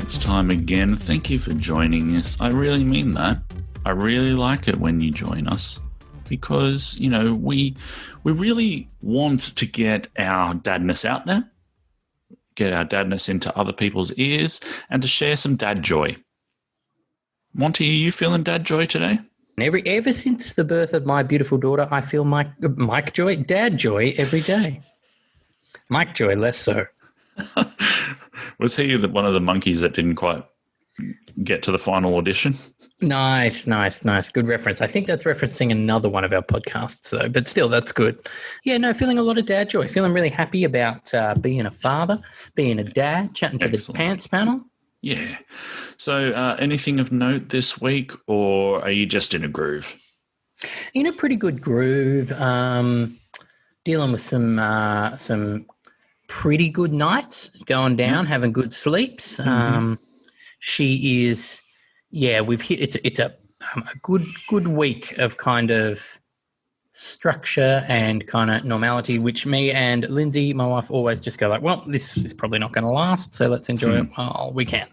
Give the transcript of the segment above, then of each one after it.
It's time again. Thank you for joining us. I really mean that. I really like it when you join us because, you know, we really want to get our dadness out there, get our dadness into other people's ears, and to share some dad joy. Monty, are you feeling dad joy today? Ever since the birth of my beautiful daughter, I feel dad joy every day. Mike joy, less so. Was he one of the monkeys that didn't quite get to the final audition? Nice. Good reference. I think that's referencing another one of our podcasts, though, but still, that's good. Yeah, no, feeling a lot of dad joy. Feeling really happy about being a father, being a dad, chatting to the Pants panel. Yeah. So anything of note this week, or are you just in a groove? In a pretty good groove. Dealing with some pretty good nights, going down, having good sleeps. She is, we've hit, it's a good week of kind of structure and kind of normality, which me and Lindsay, my wife, always just go like, well, this is probably not going to last, so let's enjoy it while we can.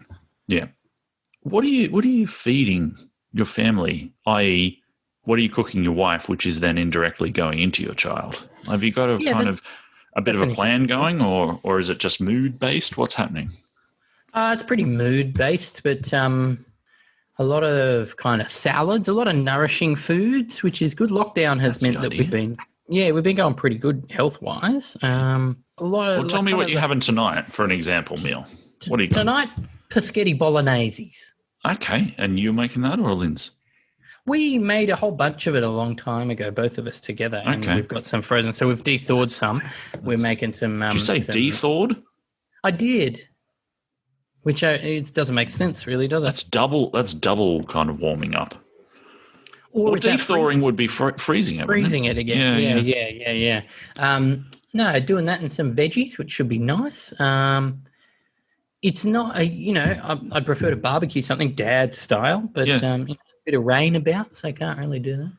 Yeah. What are you feeding your family, i.e., what are you cooking your wife, which is then indirectly going into your child? Have you got a bit of a plan going, or is it just mood-based? What's happening? It's pretty mood-based, but a lot of kind of salads, a lot of nourishing foods, which is good. Lockdown has meant that we've been going pretty good health-wise. A lot of. Well, tell me what you're having tonight for an example meal. What are you tonight? Paschetti Bolognese. Okay, and you making that or Lynn's? We made a whole bunch of it a long time ago, both of us together, and we've got some frozen. So we've de-thawed some. We're making some. Did you say de-thawed? I did. Which it doesn't make sense, really, does it? That's double kind of warming up. Or de-thawing would be freezing it. Freezing it again. Yeah. No, doing that and some veggies, which should be nice. It's not I'd prefer to barbecue something dad style, but a bit of rain about, so I can't really do that.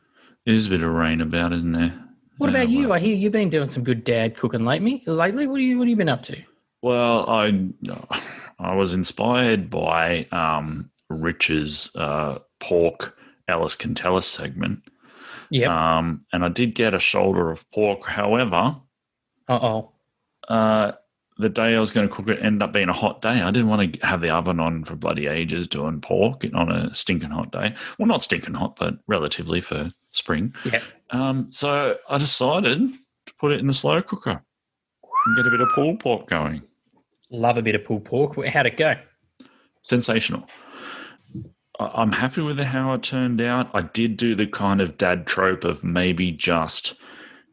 There's a bit of rain about, isn't there? What about you? Well, I hear you've been doing some good dad cooking lately. What have you been up to? Well, I was inspired by Rich's pork Alice Can Tell Us segment. Yeah. And I did get a shoulder of pork. However, the day I was going to cook it ended up being a hot day. I didn't want to have the oven on for bloody ages doing pork on a stinking hot day. Well, not stinking hot, but relatively for spring. Yeah. So I decided to put it in the slow cooker and get a bit of pulled pork going. Love a bit of pulled pork. How'd it go? Sensational. I'm happy with how it turned out. I did do the kind of dad trope of maybe just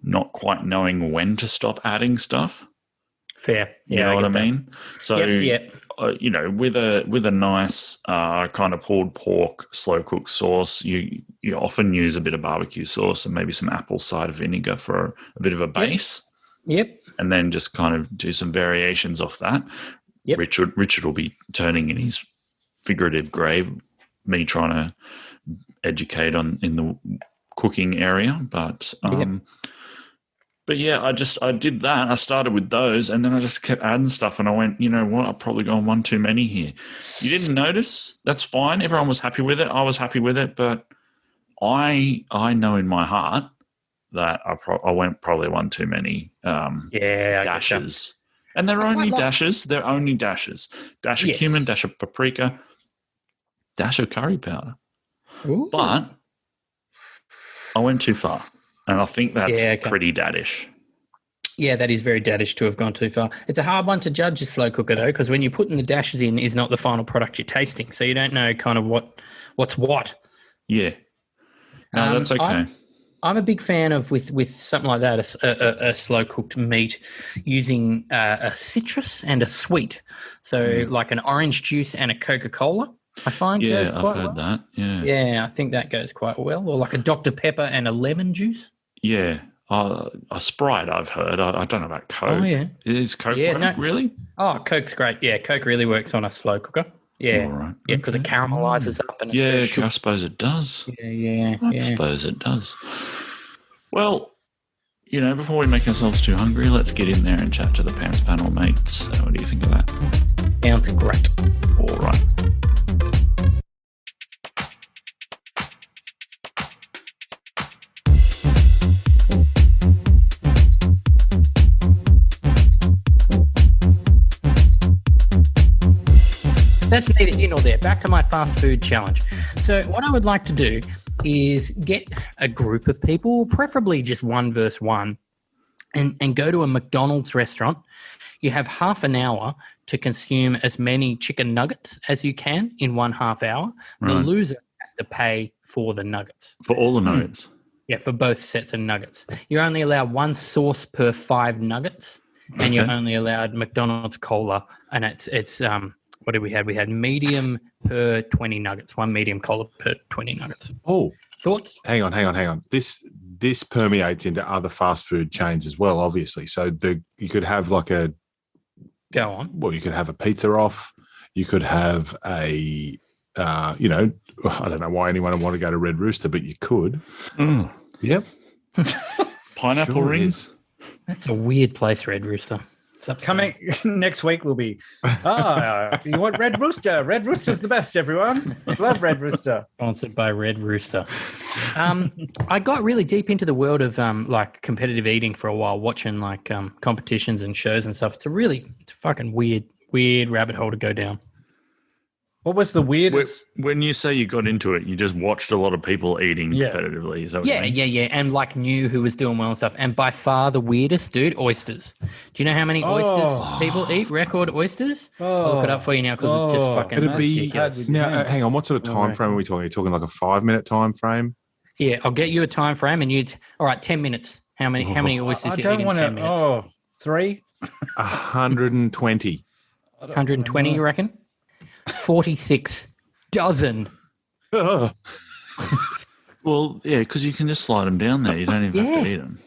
not quite knowing when to stop adding stuff. Fair. You know what I mean? So, yep. With a nice kind of pulled pork slow cooked sauce, you often use a bit of barbecue sauce and maybe some apple cider vinegar for a bit of a base. Yep. And then just kind of do some variations off that. Yep. Richard will be turning in his figurative grave, me trying to educate in the cooking area, but. But yeah, I did that. I started with those, and then I just kept adding stuff, and I went, you know what? I've probably gone one too many here. You didn't notice? That's fine. Everyone was happy with it. I was happy with it, but I know in my heart that I went probably one too many dashes. And they're only dashes. They're only dashes. Dash of cumin, dash of paprika, dash of curry powder. Ooh. But I went too far. And I think that's pretty daddish. Yeah, that is very daddish to have gone too far. It's a hard one to judge a slow cooker, though, because when you're putting the dashes in is not the final product you're tasting. So you don't know kind of what's what. Yeah. No, that's okay. I'm a big fan of, with something like that, a slow-cooked meat, using a citrus and a sweet. So like an orange juice and a Coca-Cola. I find goes quite I've heard that. Yeah. Yeah, I think that goes quite well. Or like a Dr. Pepper and a lemon juice. Yeah. A Sprite, I've heard. I don't know about Coke. Oh, yeah. Is Coke really? Oh, Coke's great. Yeah, Coke really works on a slow cooker. Yeah. All right. Yeah, because it caramelizes up. And I suppose it does. Yeah. I suppose it does. Well, before we make ourselves too hungry, let's get in there and chat to the Pants panel, mates. What do you think of that? Sounds great. All right. That's neither here nor there. Back to my fast food challenge. So what I would like to do is get a group of people, preferably just 1 versus 1, and go to a McDonald's restaurant. You have half an hour to consume as many chicken nuggets as you can in 1/2 hour. The Right. loser has to pay for the nuggets. For all the nuggets. Yeah, for both sets of nuggets. You're only allowed 1 sauce per 5 nuggets, and you're Okay. only allowed McDonald's cola, and it's what did we have? We had medium per 20 nuggets, 1 medium cola per 20 nuggets. Oh, Thoughts? hang on. This permeates into other fast food chains as well, obviously. So you could have like Go on. you could have a pizza off. You could have I don't know why anyone would want to go to Red Rooster, but you could. Mm. Yep. Pineapple Sure rings. That's a weird place, Red Rooster. It's upsetting. Coming next week will be, you want Red Rooster? Red Rooster's the best, everyone. Love Red Rooster. Sponsored by Red Rooster. I got really deep into the world of like competitive eating for a while, watching like competitions and shows and stuff. It's a fucking weird rabbit hole to go down. What was the weirdest? When you say you got into it, you just watched a lot of people eating competitively. Is that what you mean? Yeah, and like knew who was doing well and stuff. And by far the weirdest, dude, oysters. Do you know how many oysters people eat? Record oysters? I'll look it up for you now because it's just fucking It'd be ridiculous. now. Hang on. What sort of time frame are we talking? Are you talking like a 5-minute time frame? Yeah, I'll get you a time frame, and all right, 10 minents. How many oysters I you don't eat in want 10 to. minutes? 3. 120. 120, you reckon? 46 dozen. Ugh. Well, yeah, because you can just slide them down there. You don't even have to eat them.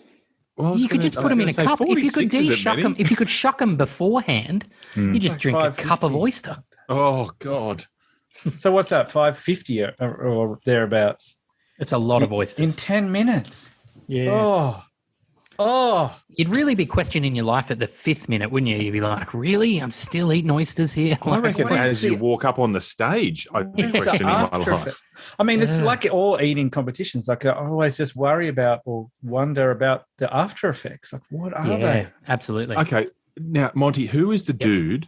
Well, I was You could gonna- just I put was them in gonna a say cup. If you could 46 isn't de-shuck many. them, if you could shuck them beforehand, you just Like drink a cup of 550. oyster. Oh God. So what's that? 550 or thereabouts It's a lot of oysters. in 10 minutes. Yeah. Oh, You'd really be questioning your life at the 5th minute, wouldn't you? You'd be like, really? I'm still eating oysters here? I reckon what is as you the- walk up on the stage, I'd be What is the questioning my after life. effect? I mean, it's like all eating competitions. Like I always just worry about or wonder about the after effects. Like what are Yeah, they? absolutely. Okay, now Monty, who is the dude?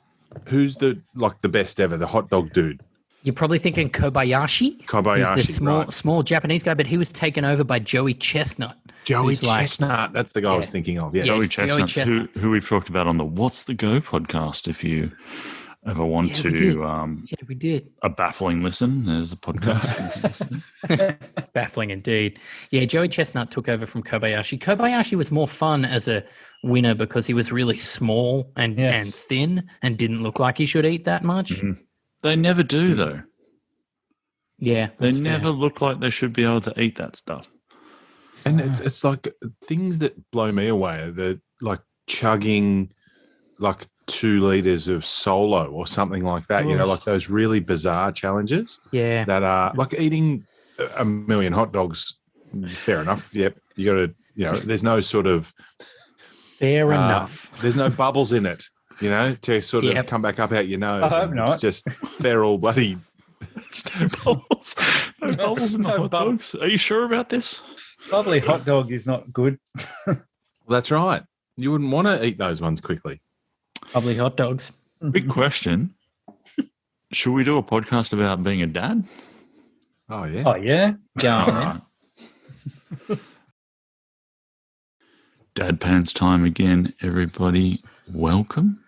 Who's the best ever? The hot dog dude, You're probably thinking Kobayashi. Kobayashi, He's the right? small Japanese guy, but he was taken over by Joey Chestnut. Joey Who's like- Chestnut. That's the guy I was thinking of. Yes. Yes. Joey Joey Chestnut, Chestnut. who we've talked about on the What's the Go podcast. If you ever want Yeah, we did. to Yeah, we did. a baffling listen, there's a podcast. Baffling indeed. Yeah, Joey Chestnut took over from Kobayashi. Kobayashi was more fun as a winner because he was really small and thin and didn't look like he should eat that much. Mhm. They never do though. Yeah, They that's fair. never look like they should be able to eat that stuff. And it's like things that blow me away are the like chugging like 2 liters of Solo or something like that. You know, like those really bizarre challenges Yeah, that are like eating a million hot dogs. Fair enough. Yep. You got to, there's no sort of, fair enough. there's no bubbles in it, to sort of Yep. come back up out your nose. I hope And not. It's just feral bloody. No bubbles. No bubbles in the No hot dogs. Are you sure about this? Probably hot dog is not good. That's right. You wouldn't want to eat those ones quickly. Probably hot dogs. Big question. Should we do a podcast about being a dad? Oh, yeah. Oh yeah. Go on, All man. right. Dad Pants time again, everybody. Welcome.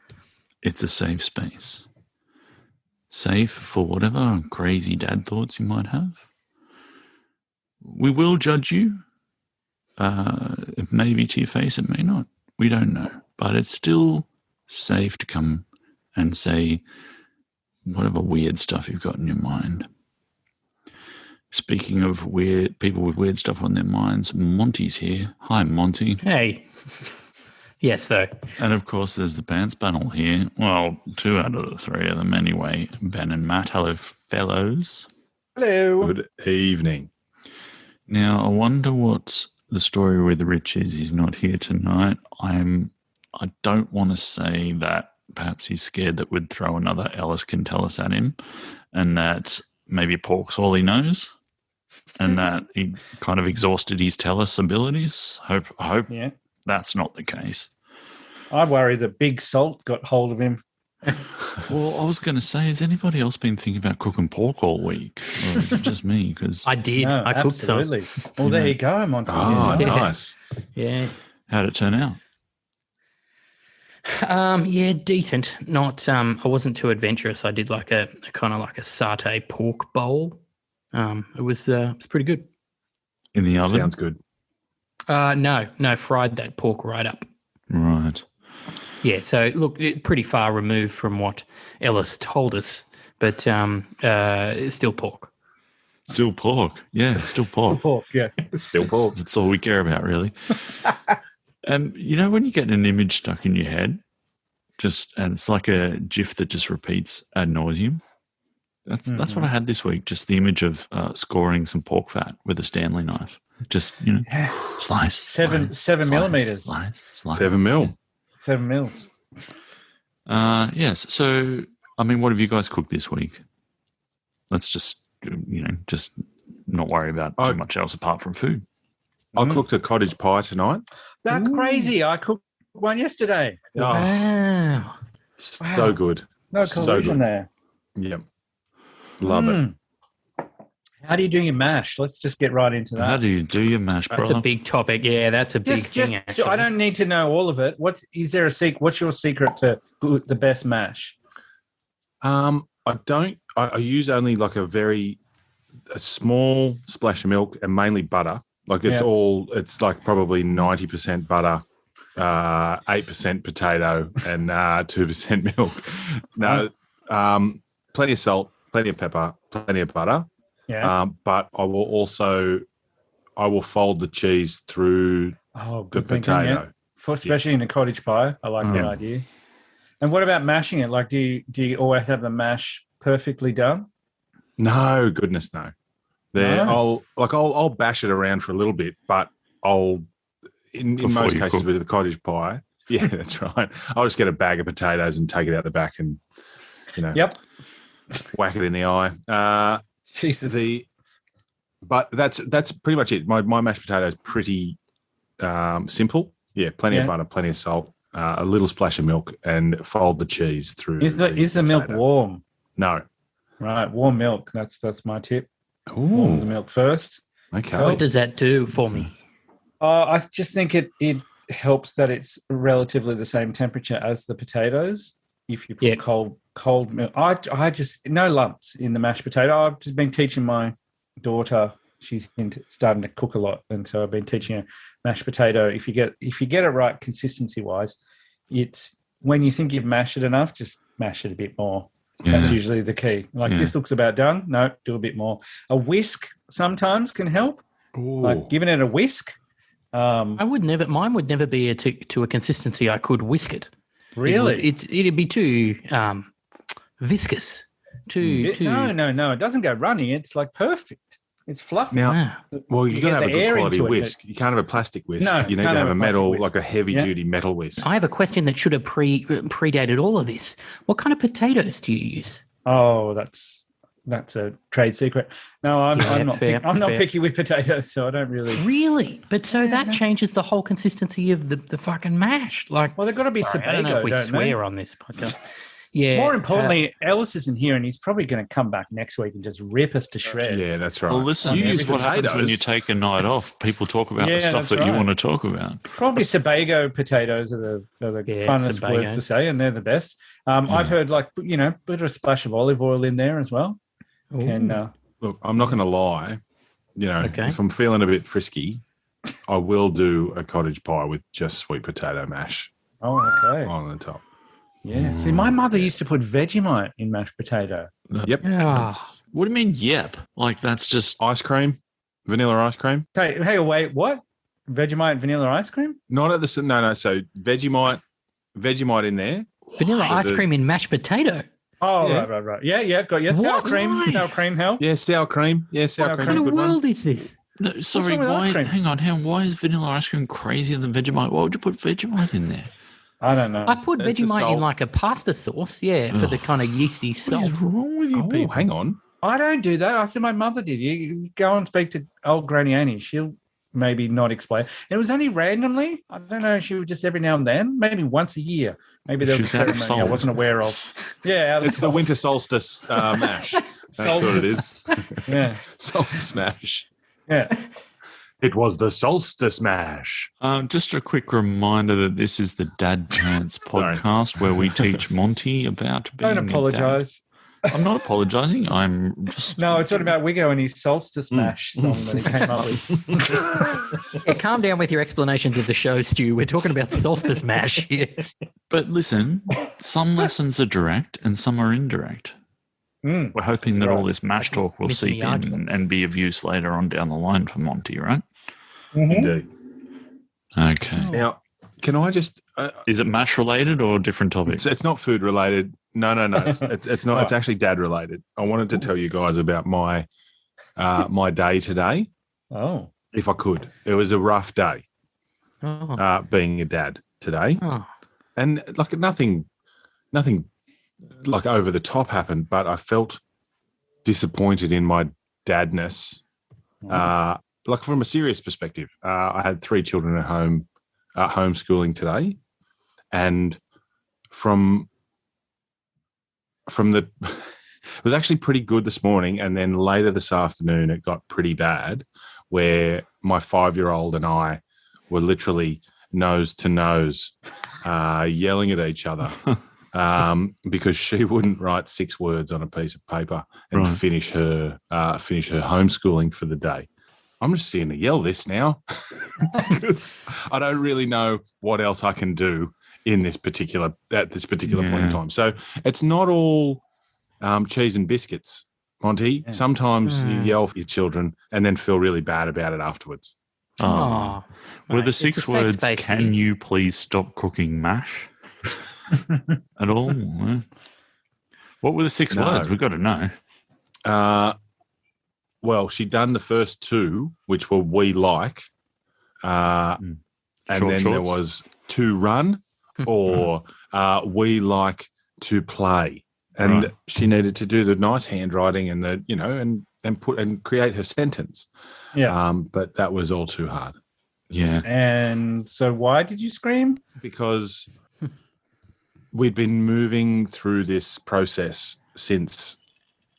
It's a safe space. Safe for whatever crazy dad thoughts you might have. We will judge you. It may be to your face, it may not. We don't know. But it's still safe to come and say whatever weird stuff you've got in your mind. Speaking of weird people with weird stuff on their minds, Monty's here. Hi, Monty. Hey. Yes, though. And of course, there's the Pants panel here. Well, 2 out of the 3 of them anyway. Ben and Matt. Hello, fellows. Hello. Good evening. Now, I wonder what's the story with Rich is he's not here tonight. I don't want to say that perhaps he's scared that we'd throw another Ellis can tell us at him, and that maybe pork's all he knows, and that he kind of exhausted his tell us abilities. I hope that's not the case. I worry that Big Salt got hold of him. Well, I was going to say, has anybody else been thinking about cooking pork all week? Or is it just me? Because I did. No, I cooked some. absolutely. Well, there you go, Monty. Oh, Yeah. nice. Yeah. how'd it turn out? Yeah, decent. Not. I wasn't too adventurous. I did like a kind of like a satay pork bowl. It was pretty good. In the oven? Sounds good. No, fried that pork right up. Right. Yeah, so look, pretty far removed from what Ellis told us, but it's still pork. Still pork. Yeah, still pork. Pork, yeah. Still pork. That's all we care about, really. You know when you get an image stuck in your head, and it's like a GIF that just repeats ad nauseum? That's what I had this week, just the image of scoring some pork fat with a Stanley knife. Just, slice. Seven slice, millimeters. Slice. 7 mil. 7 mils. Yes. So, I mean, what have you guys cooked this week? Let's just not worry about too much else apart from food. I cooked a cottage pie tonight. That's crazy. I cooked one yesterday. Oh, Wow. so good. No So collusion good. there. Yep. Love it. How do you do your mash? Let's just get right into that. How do you do your mash, That's brother? a big topic. Yeah, that's a big thing, actually. I don't need to know all of it. What's your secret to the best mash? I use only like a small splash of milk and mainly butter. Like it's like probably 90% butter, 8% potato and 2% milk. No, plenty of salt, plenty of pepper, plenty of butter. Yeah. But I will fold the cheese through the potato. Especially in a cottage pie. I like that idea. And what about mashing it? Like, do you always have the mash perfectly done? No, goodness no. I'll bash it around for a little bit, but in most cases with the cottage pie, yeah, that's right. I'll just get a bag of potatoes and take it out the back and whack it in the eye. Jesus. But that's pretty much it. My mashed potato is pretty simple. Yeah, plenty of butter, plenty of salt, a little splash of milk, and fold the cheese through. Is the milk warm? No. Right, warm milk. That's my tip. Ooh. Warm the milk first. Okay. What does that do for me? I just think it helps that it's relatively the same temperature as the potatoes. If you put cold milk, I just no lumps in the mashed potato. I've just been teaching my daughter. She's starting to cook a lot, and so I've been teaching her mashed potato. If you get it right, consistency wise, it's when you think you've mashed it enough, just mash it a bit more. Yeah. That's usually the key. This looks about done. No, do a bit more. A whisk sometimes can help. Ooh. Like giving it a whisk. Mine would never be to a consistency I could whisk it. Really? It'd be too viscous. No, it doesn't go runny. It's like perfect. It's fluffy. Now, well, you've got to have a good quality whisk. You can't have a plastic whisk. No, you need to have a metal, like a heavy-duty metal whisk. I have a question that should have predated all of this. What kind of potatoes do you use? Oh, that's a trade secret. No, I'm not picky with potatoes, so I don't really. Really? But so that changes the whole consistency of the fucking mash. Like, well, they've got to be Sebago, I don't know if we swear on this podcast. Yeah. More importantly, Ellis isn't here, and he's probably going to come back next week and just rip us to shreds. Yeah, that's right. Well, listen, this is what happens when you take a night off. People talk about the stuff that you want to talk about. Probably Sebago potatoes are the funnest words to say, and they're the best. I've heard put a splash of olive oil in there as well. Look, I'm not going to lie. If I'm feeling a bit frisky, I will do a cottage pie with just sweet potato mash. Oh, okay. On the top. Yeah. See, my mother used to put Vegemite in mashed potato. Yep. What do you mean, yep? Like, that's just ice cream, vanilla ice cream. Hey, wait, what? Vegemite vanilla ice cream? Not at the no. So Vegemite in there. Vanilla ice cream in mashed potato. Oh, yeah. Right. Yeah, got your sour cream. Sour cream help. Yeah, sour cream. Yeah, sour cream. What kind of world is this? No, sorry, wrong with why? ice cream? Hang on, why is vanilla ice cream crazier than Vegemite? Why would you put Vegemite in there? I don't know. I put There's the Vegemite in salt. like a pasta sauce, for the kind of yeasty What salt. is wrong with you Oh, people? hang on. I don't do that. I think my mother did. You go and speak to old Granny Annie. She'll maybe not explain. It was only randomly. I don't know. She would just every now and then, maybe once a year. Maybe there was a She's out of ceremony I salt. wasn't aware of. Yeah, It's the winter solstice mash. That's what it is. Yeah, Solstice mash. yeah. It was the solstice mash. Just a quick reminder that this is the Dad Chance podcast where we teach Monty about being Don't apologise. a dad. I'm not apologising. I'm just No, it's not about Wiggo and his solstice mash song that he came up with. Yeah, calm down with your explanations of the show, Stu. We're talking about solstice mash here. But listen, some lessons are direct and some are indirect. Mm. We're hoping that all this mash talk will Missing seep the in argument. and be of use later on down the line for Monty, right? Indeed. Okay. Now, can I just? Is it mash related or different topics? It's not food related. No. It's not. It's actually dad related. I wanted to tell you guys about my my day today, Oh, if I could. It was a rough day Oh. being a dad today, Oh. and like nothing like over the top happened, but I felt disappointed in my dadness. Like from a serious perspective, I had 3 children at home, homeschooling today, and from the it was actually pretty good this morning, and then later this afternoon it got pretty bad, where my 5-year-old and I were literally nose to nose, yelling at each other. Because she wouldn't write 6 words on a piece of paper and finish her homeschooling for the day. I'm just seeing to yell this now because I don't really know what else I can do in this particular point in time. So it's not all cheese and biscuits, Monty. Yeah. Sometimes you yell for your children and then feel really bad about it afterwards. Oh. Were Mate, the it's a 6 safe words, space can here. you please stop cooking mash? At all? What were the 6 No. words? We've got to know. Well, she'd done the first 2, which were we like. And Short then shorts? there was to run or we like to play. And Right. she needed to do the nice handwriting and the, and put and create her sentence. yeah. But that was all too hard Yeah. And so, why did you scream? because we'd been moving through this process since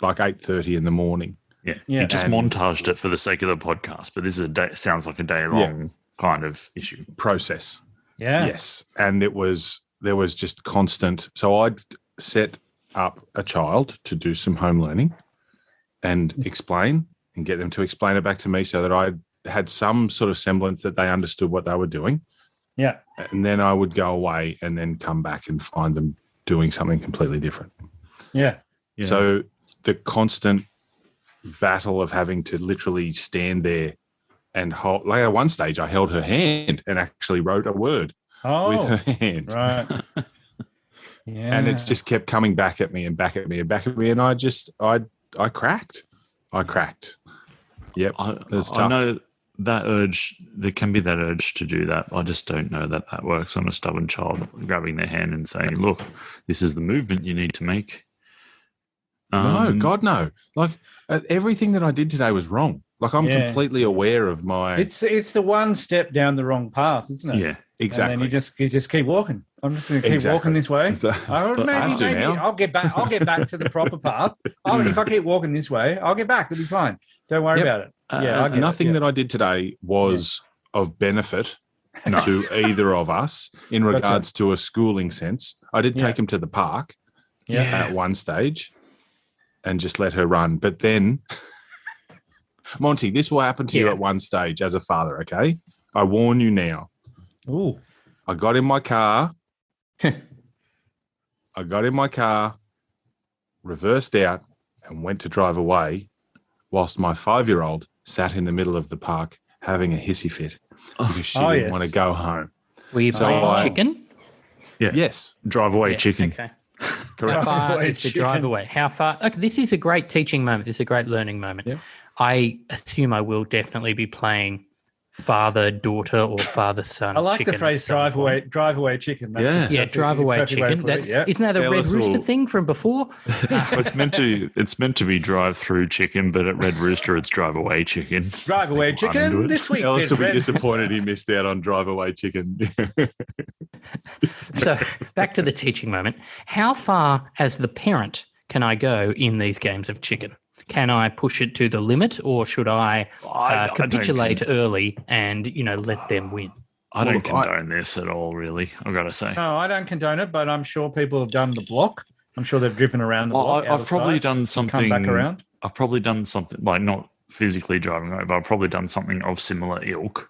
like 8:30 in the morning. Yeah. Yeah. You just And- montaged it for the sake of the podcast, but this is sounds like a day long kind of issue. Process. Yeah. Yes. And there was just constant. So I'd set up a child to do some home learning and explain and get them to explain it back to me so that I had some sort of semblance that they understood what they were doing. Yeah. And then I would go away and then come back and find them doing something completely different. Yeah. Yeah. So the constant battle of having to literally stand there and hold, like at one stage I held her hand and actually wrote a word Oh, with her hand. right. Yeah. And it just kept coming back at me and back at me and back at me. And I cracked. I cracked. Yep. It's I tough. know that urge, there can be that urge to do that. I just don't know that works on a stubborn child, grabbing their hand and saying, look, this is the movement you need to make. No, God, no. Like everything that I did today was wrong. Like I'm Yeah. completely aware of my. It's the one step down the wrong path, isn't it? Yeah. Exactly. And then you just keep walking. I'm just going to keep Exactly. walking this way. So- But I have to Maybe now. I'll get back. I'll get back to the proper path. Oh, if I keep walking this way, I'll get back. It'll be fine. Don't worry Yep. about it. Yeah, I get Nothing it. that I did today was of benefit to either of us in Gotcha. regards to a schooling sense. I did Yeah. take him to the park Yeah. at one stage and just let her run. But then, Monty, this will happen to you Yeah. at one stage as a father, okay? I warn you now. Ooh. I got in my car, reversed out, and went to drive away whilst my 5-year-old sat in the middle of the park having a hissy fit because she Oh, didn't yes. want to go home. Were you So playing I- chicken? Yeah. Yes, Drive away Yeah, chicken. Okay. correct. How far Drive away is the chicken. drive away? How far? Okay, this is a great teaching moment. This is a great learning moment. Yeah. I assume I will definitely be playing father-daughter or father-son. I like chicken the phrase at some point. drive away chicken. Yeah. Yeah, that's drive a away perfect way to chicken. put it, yeah. Isn't that a Red Ellis Rooster will- thing from before? It's meant to be drive through chicken, but at Red Rooster it's drive away chicken. Drive away People aren't into chicken it. this week. Ellis will there's be Red disappointed he missed out on drive away chicken. So back to the teaching moment. How far as the parent can I go in these games of chicken? Can I push it to the limit, or should I I don't capitulate early and let them win? I don't Well, look, condone this at all, really. I've got to say. No, I don't condone it, but I'm sure people have done the block. I'm sure they've driven around the block. out I've of probably sight, done and something. Come back around. I've probably done something like not physically driving away, but I've probably done something of similar ilk.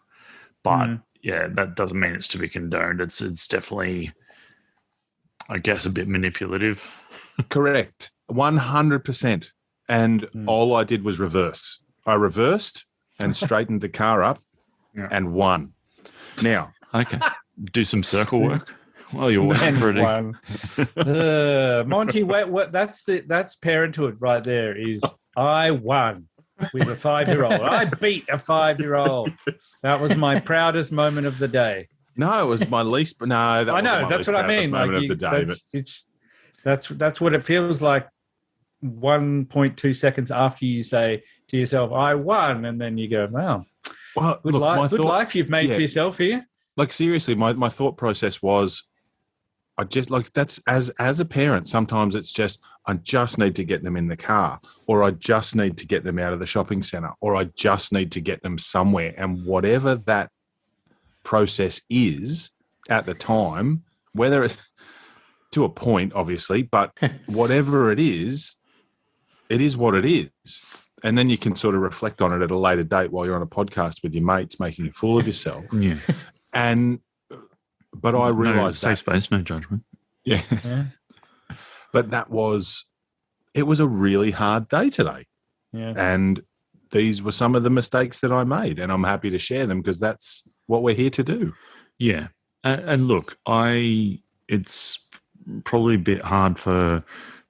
But yeah, that doesn't mean it's to be condoned. It's definitely, I guess, a bit manipulative. Correct. 100%. And all I did was reverse. I reversed and straightened the car up and won. Now, Okay, do some circle work while you're waiting for it. Monty, what? That's parenthood right there. Is I won with a 5-year-old. I beat a 5-year-old. That was my proudest moment of the day. no, it was my least. No, that I know. wasn't my That's least what I proudest mean. moment of the day. That's what it feels like. 1.2 seconds after you say to yourself, "I won," and then you go, "Wow, Well, good, look, life you've made for yourself here." Like seriously, my thought process was, I just like that's as a parent. Sometimes it's just I just need to get them in the car, or I just need to get them out of the shopping center, or I just need to get them somewhere, and whatever that process is at the time, whether it's to a point, obviously, but whatever it is what it is. And then you can sort of reflect on it at a later date while you're on a podcast with your mates, making a fool of yourself. Yeah, But I realized safe space, no judgment. Yeah. But it was a really hard day today. Yeah. And these were some of the mistakes that I made, and I'm happy to share them because that's what we're here to do. Yeah, and look, it's probably a bit hard for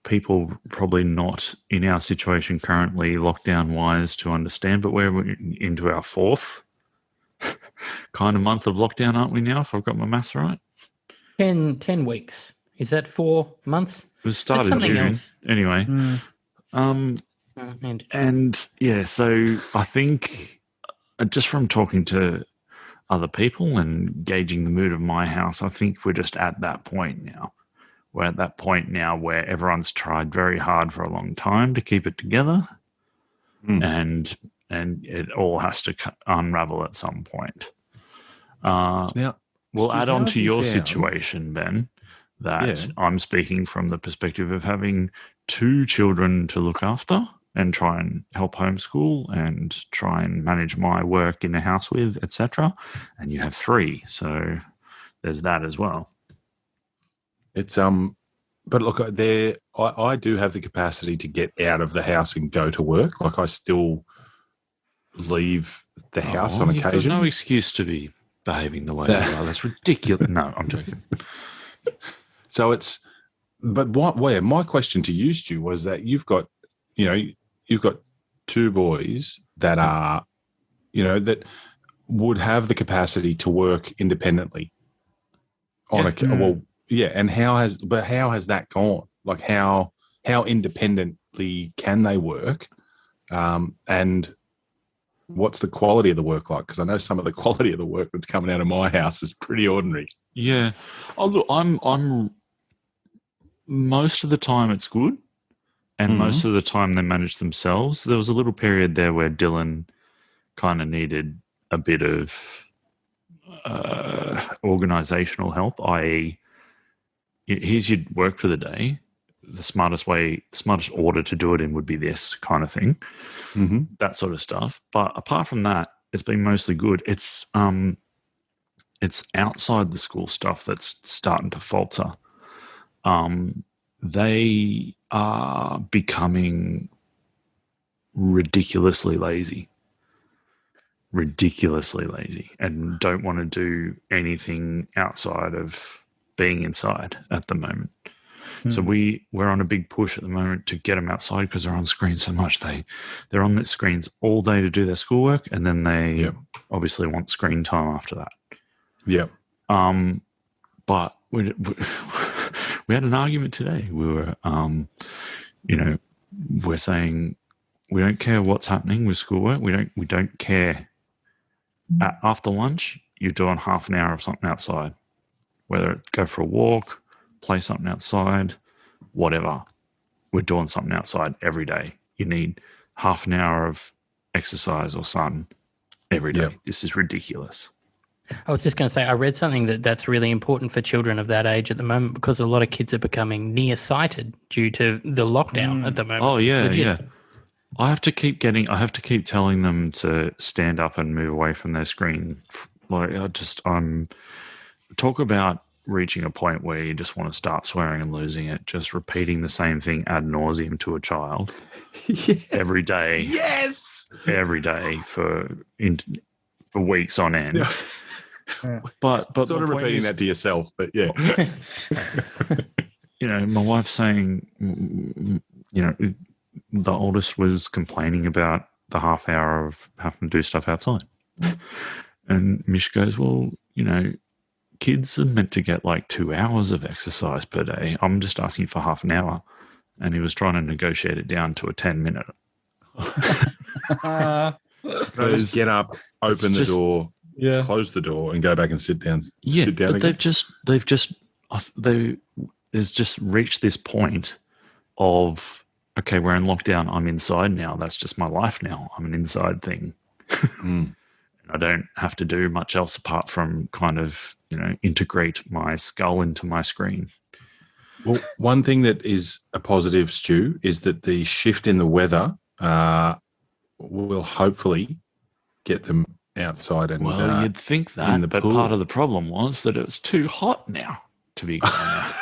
people probably not in our situation currently lockdown wise to understand, but we're into our 4th kind of month of lockdown, aren't we now, if I've got my maths right? 10 weeks. Is that 4 months? It was started something June else. anyway. And yeah, so I think just from talking to other people and gauging the mood of my house, I think we're just at that point now. We're at that point now where everyone's tried very hard for a long time to keep it together, and it all has to unravel at some point. Now, we'll Stu, add how on have to you your found- situation, Ben, that I'm speaking from the perspective of having 2 children to look after and try and help homeschool and try and manage my work in the house with, etc. And you have 3, so there's that as well. It's but look, I do have the capacity to get out of the house and go to work. Like I still leave the house on you've occasion. got no excuse to be behaving the way you are. That's ridiculous. No, I'm joking. So my question to you, Stu, was that you've got 2 boys that are, that would have the capacity to work independently and how has that gone? Like how independently can they work? And what's the quality of the work like? Because I know some of the quality of the work that's coming out of my house is pretty ordinary. Yeah. Oh, look, I'm most of the time it's good, and most of the time they manage themselves. There was a little period there where Dylan kind of needed a bit of organizational help, i.e., here's your work for the day. The smartest order to do it in would be this kind of thing, that sort of stuff. But apart from that, it's been mostly good. It's outside the school stuff that's starting to falter. They are becoming ridiculously lazy, and don't want to do anything outside of being inside at the moment. So we're on a big push at the moment to get them outside because they're on screen so much. They're on the screens all day to do their schoolwork, and then they obviously want screen time after that. Yep. But we had an argument today. We were, we're saying we don't care what's happening with schoolwork. We don't care. After lunch, you're doing half an hour of something outside, whether it go for a walk, play something outside, whatever. We're doing something outside every day. You need half an hour of exercise or sun every day. Yep. This is ridiculous. I was just going to say, I read something that's really important for children of that age at the moment because a lot of kids are becoming nearsighted due to the lockdown at the moment. Oh, yeah, yeah. I have to keep telling them to stand up and move away from their screen. Like, talk about reaching a point where you just want to start swearing and losing it, just repeating the same thing ad nauseum to a child every day. Yes, every day for weeks on end. But sort of repeating that to yourself, but yeah. My wife's saying, the oldest was complaining about the half hour of having to do stuff outside, and Mish goes, well, kids are meant to get like 2 hours of exercise per day. I'm just asking for half an hour. And he was trying to negotiate it down to a 10-minute. Just get up, open the door, close the door, and go back and sit down. Yeah, sit down but they've just reached this point of, okay, we're in lockdown. I'm inside now. That's just my life now. I'm an inside thing. I don't have to do much else apart from kind of, integrate my skull into my screen. Well, one thing that is a positive, Stu, is that the shift in the weather will hopefully get them outside and you'd think that, but part of the problem was that it was too hot now to be going out.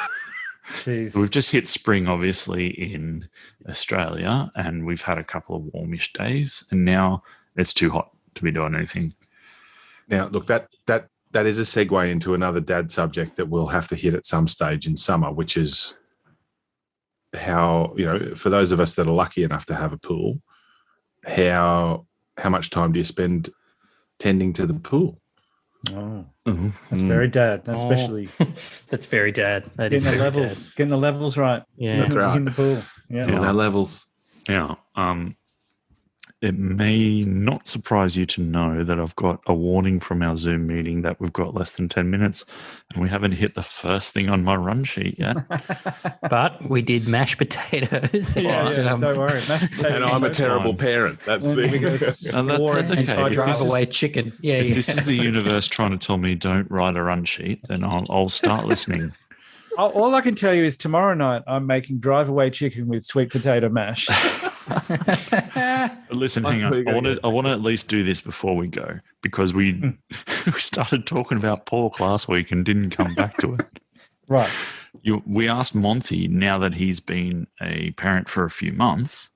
We've just hit spring, obviously, in Australia, and we've had a couple of warmish days, and now it's too hot to be doing anything. Now, look, that is a segue into another dad subject that we'll have to hit at some stage in summer, which is how, for those of us that are lucky enough to have a pool, how much time do you spend tending to the pool? Oh, that's very dad, especially. That's very dad. That getting the levels right. Yeah, that's right. In the pool. Yeah, our levels. Yeah. It may not surprise you to know that I've got a warning from our Zoom meeting that we've got less than 10 minutes and we haven't hit the first thing on my run sheet yet. But we did mashed potatoes. Don't worry. And I'm a terrible parent. That's that's okay. Drive away chicken. Yeah, if this is the universe trying to tell me don't write a run sheet, then I'll start listening. All I can tell you is tomorrow night I'm making drive-away chicken with sweet potato mash. Listen, hang on. I want to at least do this before we go because we started talking about pork last week and didn't come back to it. Right. We asked Monty, now that he's been a parent for a few months,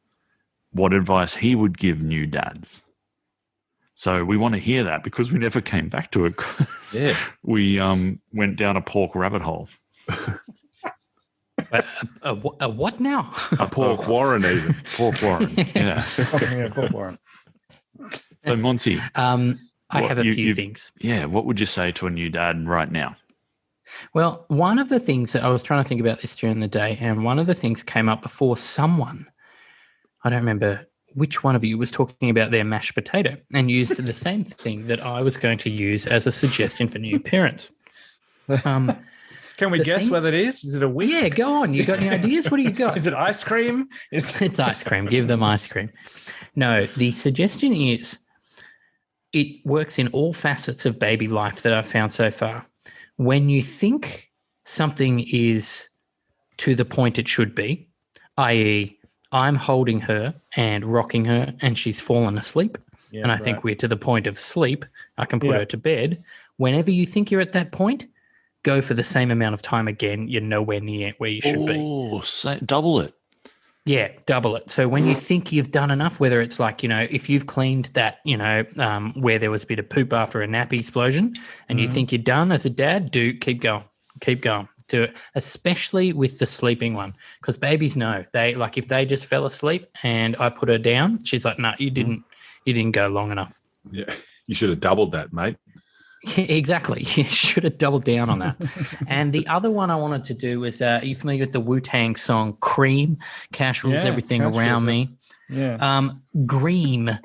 what advice he would give new dads. So we want to hear that because we never came back to it. Yeah. We went down a pork rabbit hole. A what now? A pork warren, even. Pork warren, yeah. Pork warren. So, Monty. I have a few things. Yeah, what would you say to a new dad right now? Well, one of the things that I was trying to think about this during the day, and one of the things came up before someone, I don't remember which one of you was talking about their mashed potato and used the same thing that I was going to use as a suggestion for new parents. Can we guess what it is? Is it a whisk? Yeah, go on. You got any ideas? What do you got? Is it ice cream? It's ice cream. Give them ice cream. No, the suggestion is it works in all facets of baby life that I've found so far. When you think something is to the point it should be, i.e., I'm holding her and rocking her and she's fallen asleep, and I think we're to the point of sleep, I can put her to bed. Whenever you think you're at that point, go for the same amount of time again. You're nowhere near where you should be. Oh, double it. Yeah, double it. So when you think you've done enough, whether it's like, if you've cleaned that, where there was a bit of poop after a nappy explosion and you think you're done as a dad, keep going. to, especially with the sleeping one, because babies know they like if they just fell asleep and I put her down, she's like, "No, you didn't go long enough." Yeah, you should have doubled that, mate. Exactly. You should have doubled down on that. And the other one I wanted to do was, are you familiar with the Wu-Tang song Cream? Cash rules everything Cash around rules me. Yeah. Green.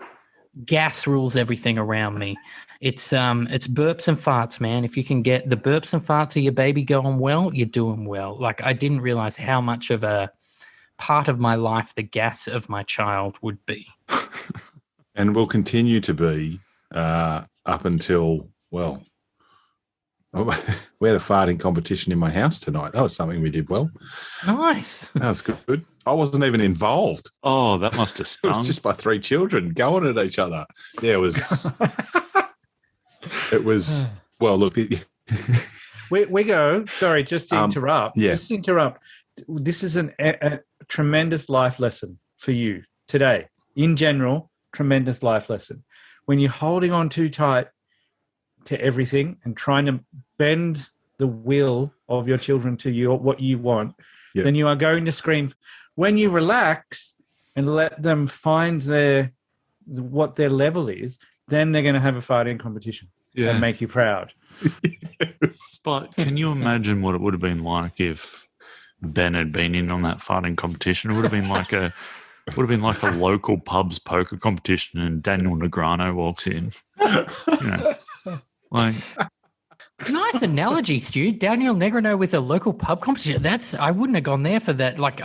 Gas rules everything around me. It's burps and farts, man. If you can get the burps and farts of your baby going well, you're doing well. Like, I didn't realize how much of a part of my life the gas of my child would be. And will continue to be up until, well, we had a farting competition in my house tonight. That was something we did well. Nice. That was good. I wasn't even involved. Oh, that must have It stung. was just my 3 children going at each other. Yeah, it was. It was. Well, look. We go. Sorry, just to interrupt. Yeah. Just to interrupt. This is a tremendous life lesson for you today. In general, tremendous life lesson. When you're holding on too tight to everything and trying to bend the will of your children to what you want, then you are going to scream. When you relax and let them find what their level is, then they're going to have a farting competition and make you proud. Yes. But can you imagine what it would have been like if Ben had been in on that farting competition? It would have been like a local pubs poker competition, and Daniel Negreanu walks in. Like, Nice analogy, Stu. Daniel Negreanu with a local pub competition. I wouldn't have gone there for that. Like,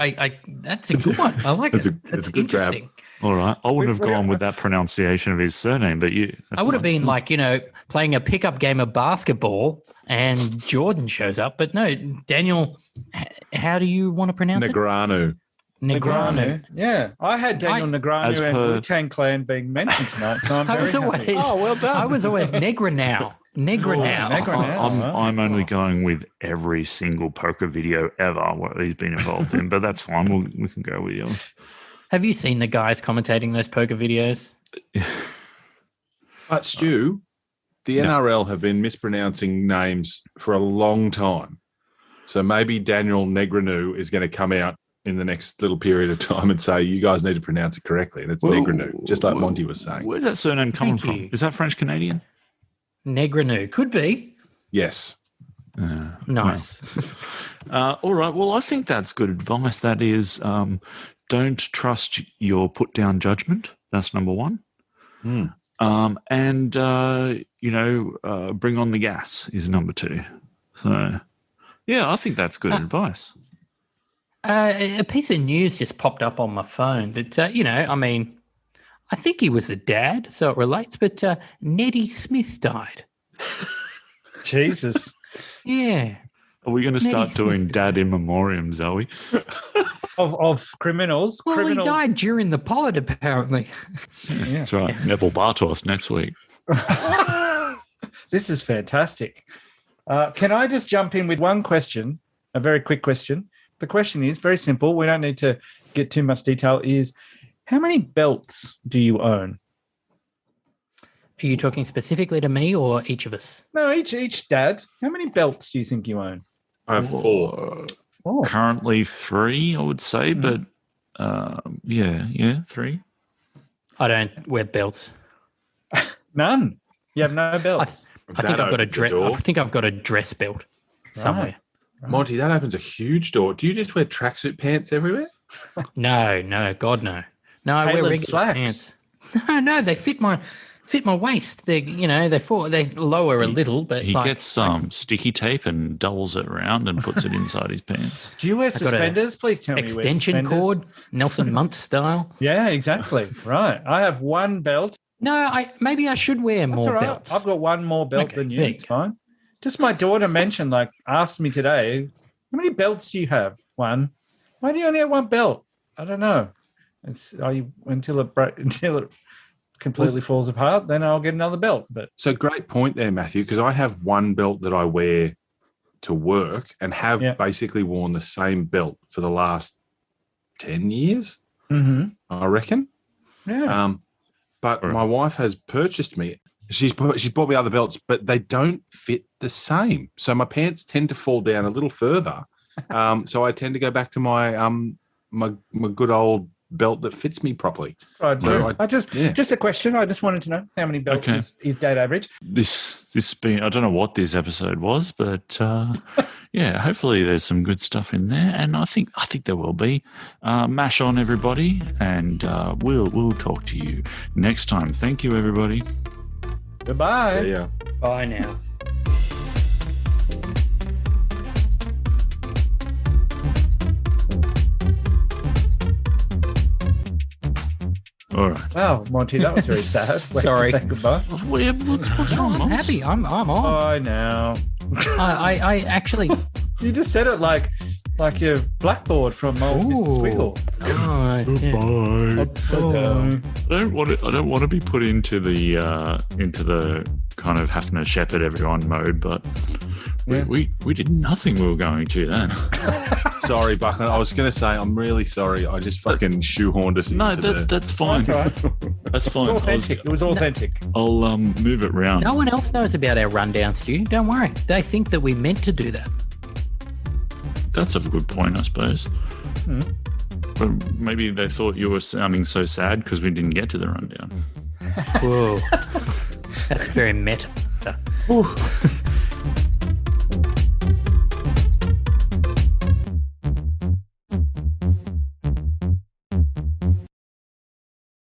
that's a good one. I like it. That's a good grab. interesting. all right, I wouldn't have gone with that pronunciation of his surname, but you. I would have been like, playing a pickup game of basketball and Jordan shows up. But no, Daniel, how do you want to pronounce Negreanu. it? Negreanu. Yeah, I had Daniel Negreanu and Wu-Tang Clan being mentioned tonight, so I'm very happy. Well done. I was always Negreanu. I'm only going with every single poker video ever what he's been involved in, but that's fine. We can go with yours. Have you seen the guys commentating those poker videos? But Stu, the NRL have been mispronouncing names for a long time. So maybe Daniel Negreanu is going to come out in the next little period of time and say, you guys need to pronounce it correctly. And it's Negreanu, just like Monty was saying. Where's that surname coming from? you. Is that French-Canadian? Negreanu. Could be. Yes. Nice. All right. Well, I think that's good advice. That is, don't trust your put-down judgment. That's number one. Mm. And, bring on the gas is number 2. So, yeah, I think that's good advice. A piece of news just popped up on my phone that, I think he was a dad, so it relates, but Neddy Smith died. Jesus. Yeah. Are we going to start Neddy doing Smith dad in memoriams, are we? Of criminals. Well, he died during the pod, apparently. Yeah. That's right. Neville Bartos next week. This is fantastic. Can I just jump in with one question, a very quick question? The question is very simple. We don't need to get too much detail. Is how many belts do you own? Are you talking specifically to me or each of us? No, each dad. How many belts do you think you own? I have 4. Oh. Currently 3, I would say, but 3. I don't wear belts. None. You have no belts. I think I've got a dress. I think I've got a dress belt somewhere. Right. Monty, that opens a huge door. Do you just wear tracksuit pants everywhere? No, God, no. No, I wear Tailored regular slacks. pants. No, they fit my waist. They lower a little, but He gets some sticky tape and doubles it around and puts it inside his pants. Do you wear got a suspenders? Please tell me you wear extension suspenders. cord, Nelson Muntz style. Yeah, exactly. Right. I have one belt. No, maybe I should wear That's more all right. belts. I've got one more belt Okay, than you. there you It's fine. Just my daughter asked me today, how many belts do you have? 1. Why do you only have 1 belt? I don't know. Until it completely falls apart, then I'll get another belt. But So great point there, Matthew, because I have 1 belt that I wear to work and have basically worn the same belt for the last 10 years, I reckon. Yeah. But my wife has purchased me She's bought me other belts, but they don't fit the same. So my pants tend to fall down a little further. So I tend to go back to my my good old belt that fits me properly. Right, so just a question. I just wanted to know how many belts is Date Average. This being, I don't know what this episode was, but yeah, hopefully there's some good stuff in there, and I think there will be. Mash on, everybody, and we'll talk to you next time. Thank you, everybody. Goodbye. See ya. Bye now. All right. Wow, Monty, that was very sad. Sorry. Goodbye. What's wrong, I'm Mons? happy. I'm on. Bye now. I actually. You just said it like your blackboard from old Mr. Squiggle. Oh, yeah. Bye. I don't want to be put into the kind of having to shepherd everyone mode, but we did nothing we were going to then. Sorry, Buckland. I was going to say I'm really sorry. I just fucking shoehorned us into that's fine. That's right. That's fine. It was authentic. I'll move it round. No one else knows about our rundown, Stu. Don't worry. They think that we meant to do that. That's a good point, I suppose. But maybe they thought you were sounding so sad because we didn't get to the rundown. Whoa. That's very meta.